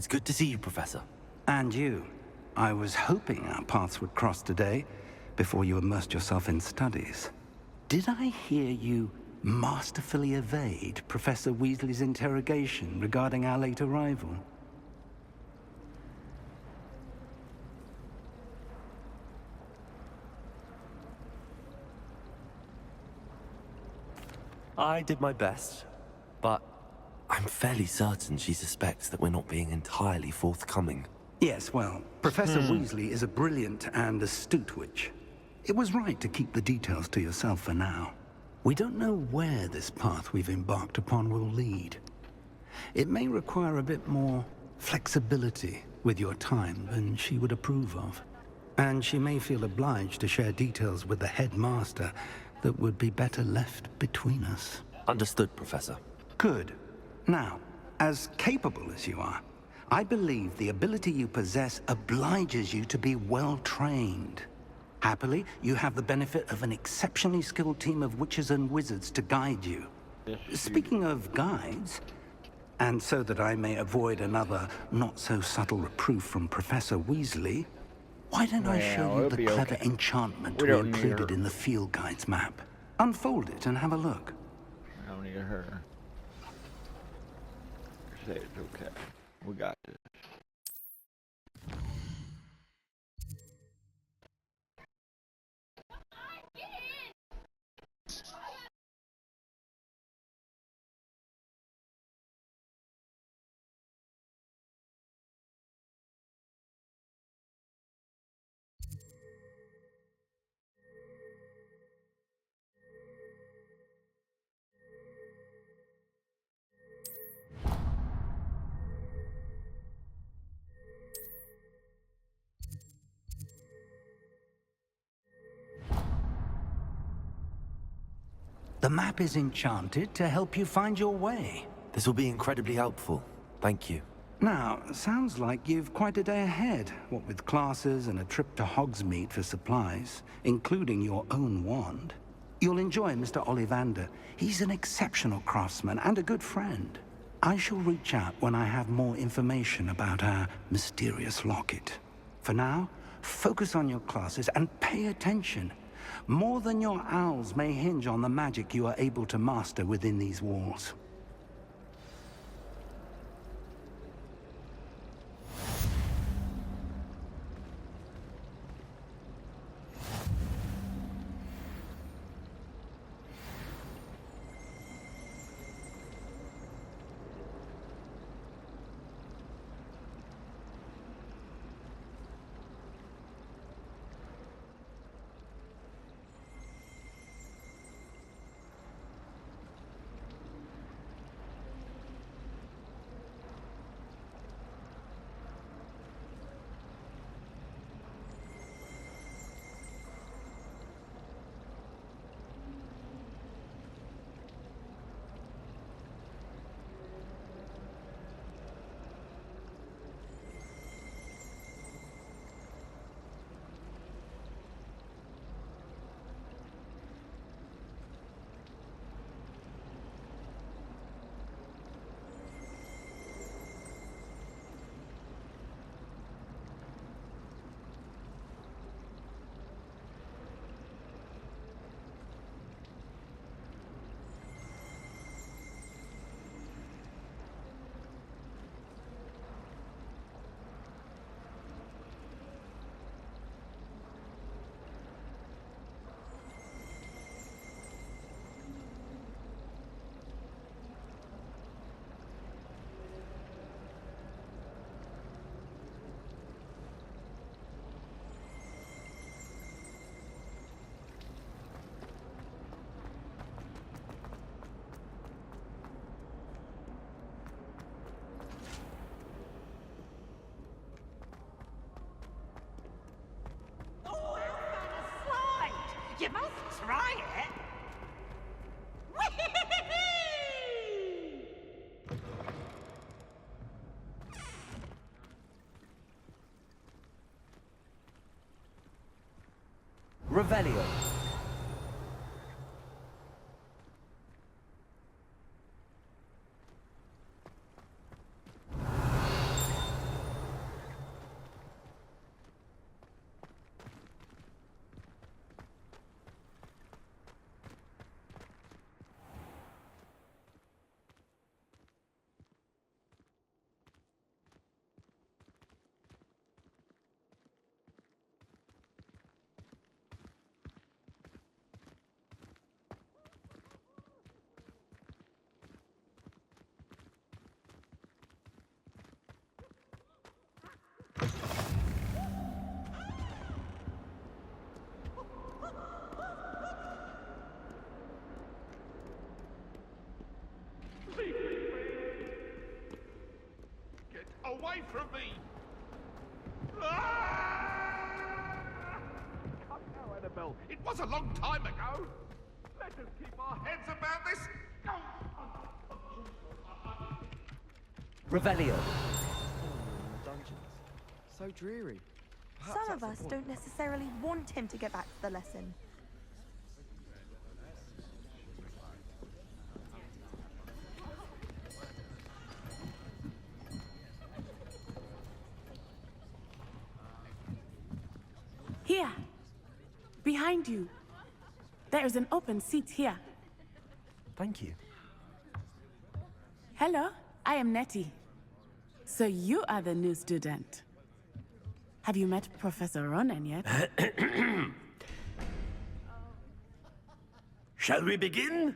It's good to see you, Professor. And you. I was hoping our paths would cross today, before you immersed yourself in studies. Did I hear you masterfully evade Professor Weasley's interrogation regarding our late arrival? I did my best, but I'm fairly certain she suspects that we're not being entirely forthcoming. Yes, well, Professor Weasley is a brilliant and astute witch. It was right to keep the details to yourself for now. We don't know where this path we've embarked upon will lead. It may require a bit more flexibility with your time than she would approve of. And she may feel obliged to share details with the headmaster that would be better left between us. Understood, Professor. Good. Now, as capable as you are, I believe the ability you possess obliges you to be well-trained. Happily, you have the benefit of an exceptionally skilled team of witches and wizards to guide you. Speaking of guides, and so that I may avoid another not-so-subtle reproof from Professor Weasley, why don't I show you the clever enchantment we included in the field guide's map? Unfold it and have a look. I don't need her. Say it's okay. We got this. The map is enchanted to help you find your way. This will be incredibly helpful. Thank you. Now, sounds like you've quite a day ahead, what with classes and a trip to Hogsmeade for supplies, including your own wand. You'll enjoy Mr. Ollivander. He's an exceptional craftsman and a good friend. I shall reach out when I have more information about our mysterious locket. For now, focus on your classes and pay attention. More than your owls may hinge on the magic you are able to master within these walls. You must try it. Revelio. away from me! Ah! Come now, Annabelle. It was a long time ago. Let us keep our heads about this. Revelio. Dungeons. So dreary. Perhaps Some of that's us the point. don't necessarily want him to get back to the lesson. Here. Behind you. There is an open seat here. Thank you. Hello, I am Nettie. So you are the new student. Have you met Professor Ronan yet? Shall we begin?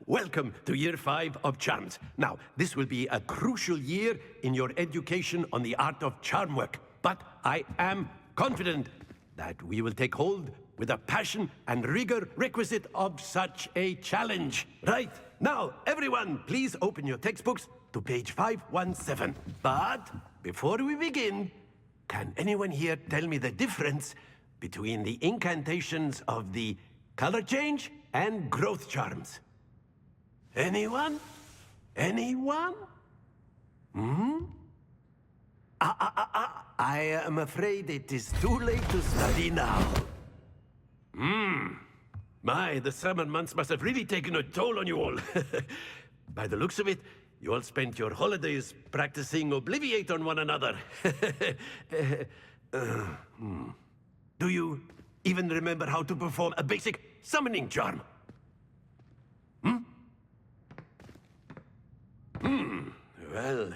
Welcome to Year 5 of CHARMS. Now, this will be a crucial year in your education on the art of charm work. But I am confident that we will take hold with the passion and rigor requisite of such a challenge. Right, now, everyone, please open your textbooks to page 517. But before we begin, can anyone here tell me the difference between the incantations of the color change and growth charms? Anyone? Anyone? I am afraid it is too late to study now. My, the summer months must have really taken a toll on you all. By the looks of it, you all spent your holidays practicing Obliviate on one another. Do you even remember how to perform a basic summoning charm? Well,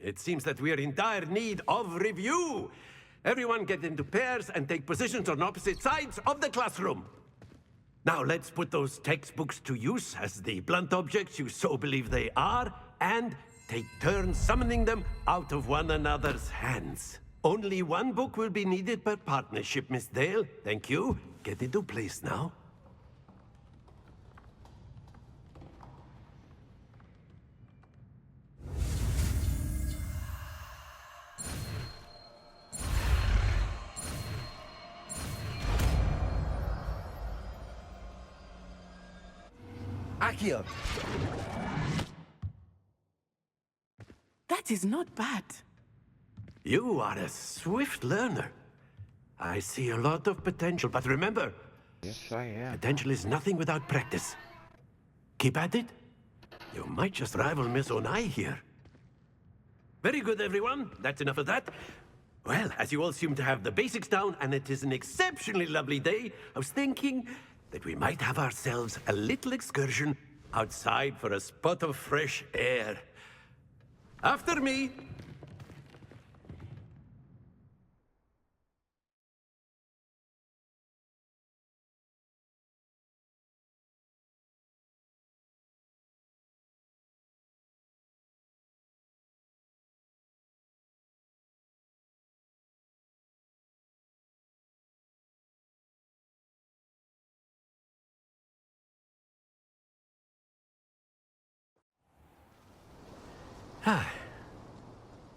it seems that we are in dire need of review. Everyone get into pairs and take positions on opposite sides of the classroom. Now let's put those textbooks to use as the blunt objects you so believe they are, and take turns summoning them out of one another's hands. Only one book will be needed per partnership, Miss Dale. Thank you. Get into place now. Accio. That is not bad. You are a swift learner. I see a lot of potential, but remember, Yes, I am. potential is nothing without practice. Keep at it. You might just rival Miss Onai here. Very good, everyone. That's enough of that. Well, as you all seem to have the basics down, and it is an exceptionally lovely day, I was thinking that we might have ourselves a little excursion outside for a spot of fresh air. After me.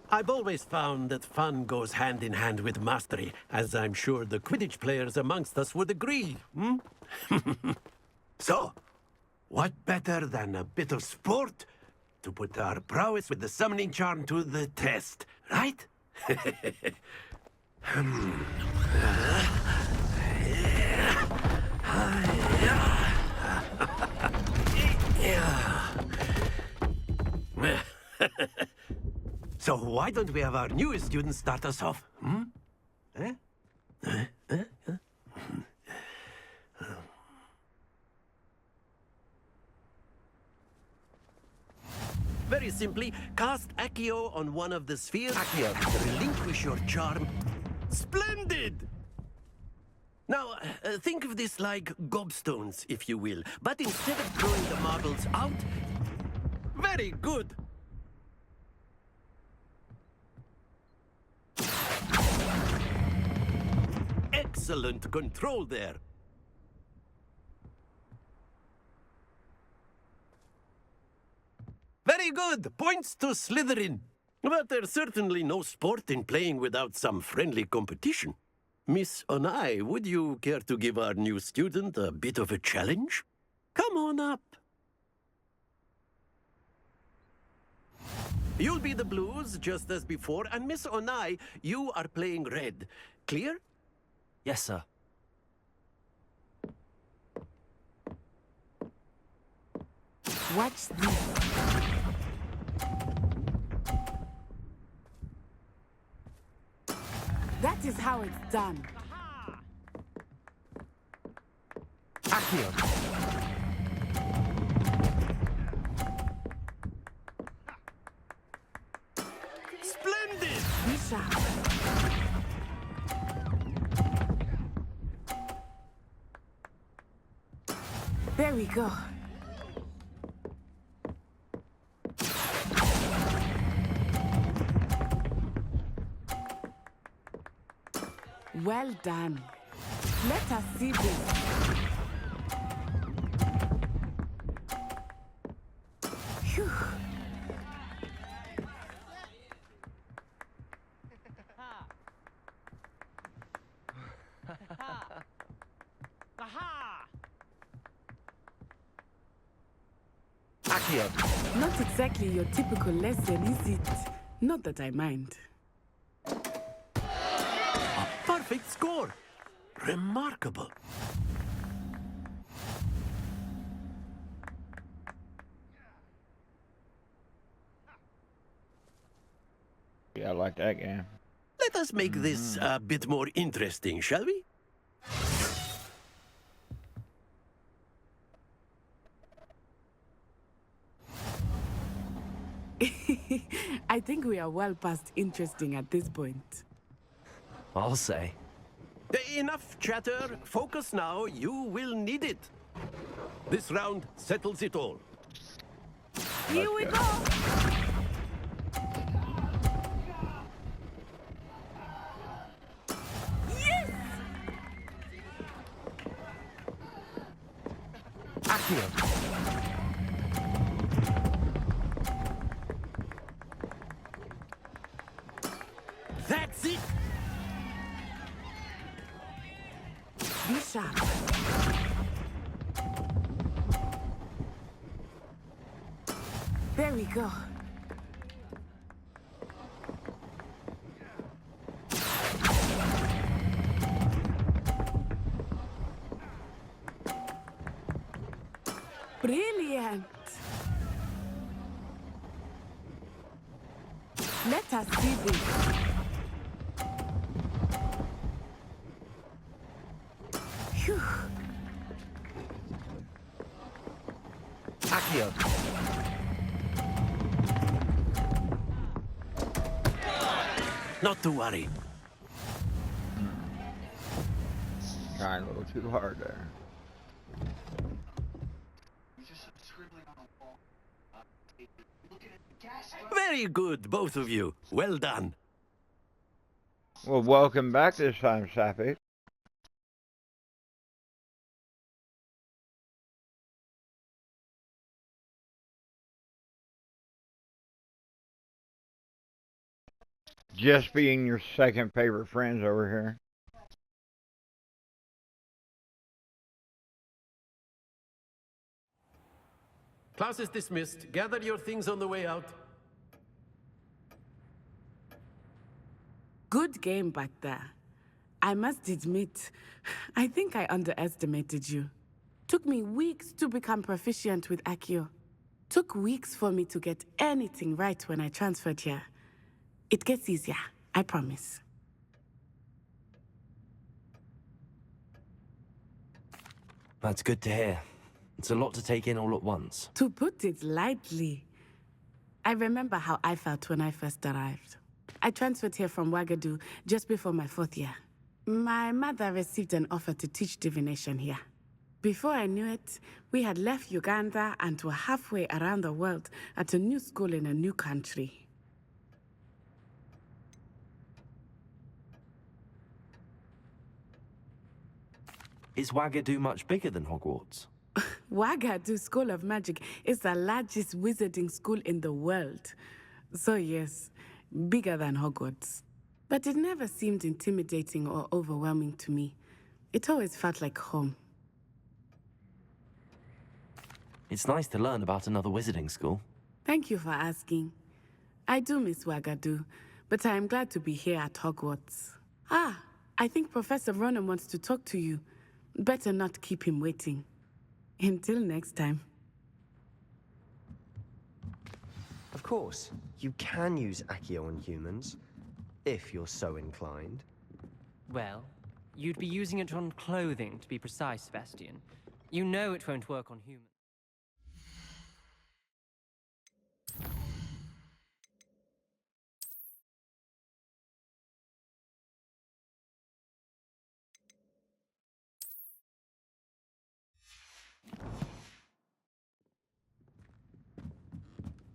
I've always found that fun goes hand in hand with mastery, as I'm sure the Quidditch players amongst us would agree. So, what better than a bit of sport to put our prowess with the summoning charm to the test, right? So why don't we have our newest student start us off? Very simply, cast Accio on one of the spheres. Accio. Relinquish your charm. Splendid! Now, think of this like gobstones, if you will. But instead of throwing the marbles out... Very good! Excellent control there. Very good. Points to Slytherin. But there's certainly no sport in playing without some friendly competition. Miss Onai, would you care to give our new student a bit of a challenge? Come on up. You'll be the blues, just as before, and Miss Onai, you are playing red. Clear? Yes, sir. Watch this. That is how it's done. Accio. Splendid! Be sharp. There we go. Well done. Let us see this. Phew. Accio. Not exactly your typical lesson, is it? Not that I mind. Perfect score. Remarkable. Yeah, I like that game. Let us make this a bit more interesting, shall we? I think we are well past interesting at this point. I'll say. Enough chatter. Focus now. You will need it. This round settles it all. Here we go! Yes! Accio. That's it. Be sharp. There we go. Brilliant. Let us see this. Phew. Accio. Not to worry. Trying a little too hard there. Very good, both of you. Well done. Well, welcome back this time, Sappy. Just being your second favorite friends over here. Class is dismissed. Gather your things on the way out. Good game back there. I must admit, I think I underestimated you. Took me weeks to become proficient with Accio. Took weeks for me to get anything right when I transferred here. It gets easier, I promise. That's good to hear. It's a lot to take in all at once. To put it lightly, I remember how I felt when I first arrived. I transferred here from Ouagadougou just before my 4th year. My mother received an offer to teach divination here. Before I knew it, we had left Uganda and were halfway around the world at a new school in a new country. Is Ouagadougou much bigger than Hogwarts? Ouagadougou School of Magic is the largest wizarding school in the world. So yes, bigger than Hogwarts. But it never seemed intimidating or overwhelming to me. It always felt like home. It's nice to learn about another wizarding school. Thank you for asking. I do miss Wagadu, but I am glad to be here at Hogwarts. Ah, I think Professor Ronan wants to talk to you. Better not keep him waiting. Until next time. Of course, you can use Accio on humans, if you're so inclined. Well, you'd be using it on clothing, to be precise, Sebastian. You know it won't work on humans.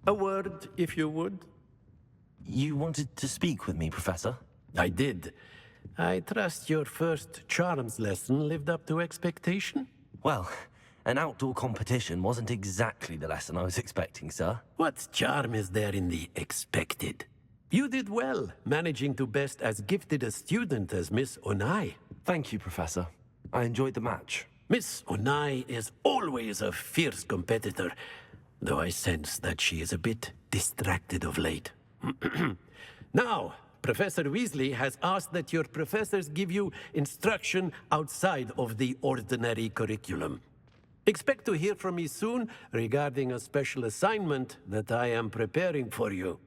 A word, if you would. You wanted to speak with me, Professor? I did. I trust your first CHARMS lesson lived up to expectation? Well, an outdoor competition wasn't exactly the lesson I was expecting, sir. What charm is there in the expected? You did well, managing to best as gifted a student as Miss Onai. Thank you, Professor. I enjoyed the match. Miss Onai is always a fierce competitor, though I sense that she is a bit distracted of late. Now, Professor Weasley has asked that your professors give you instruction outside of the ordinary curriculum. Expect to hear from me soon regarding a special assignment that I am preparing for you.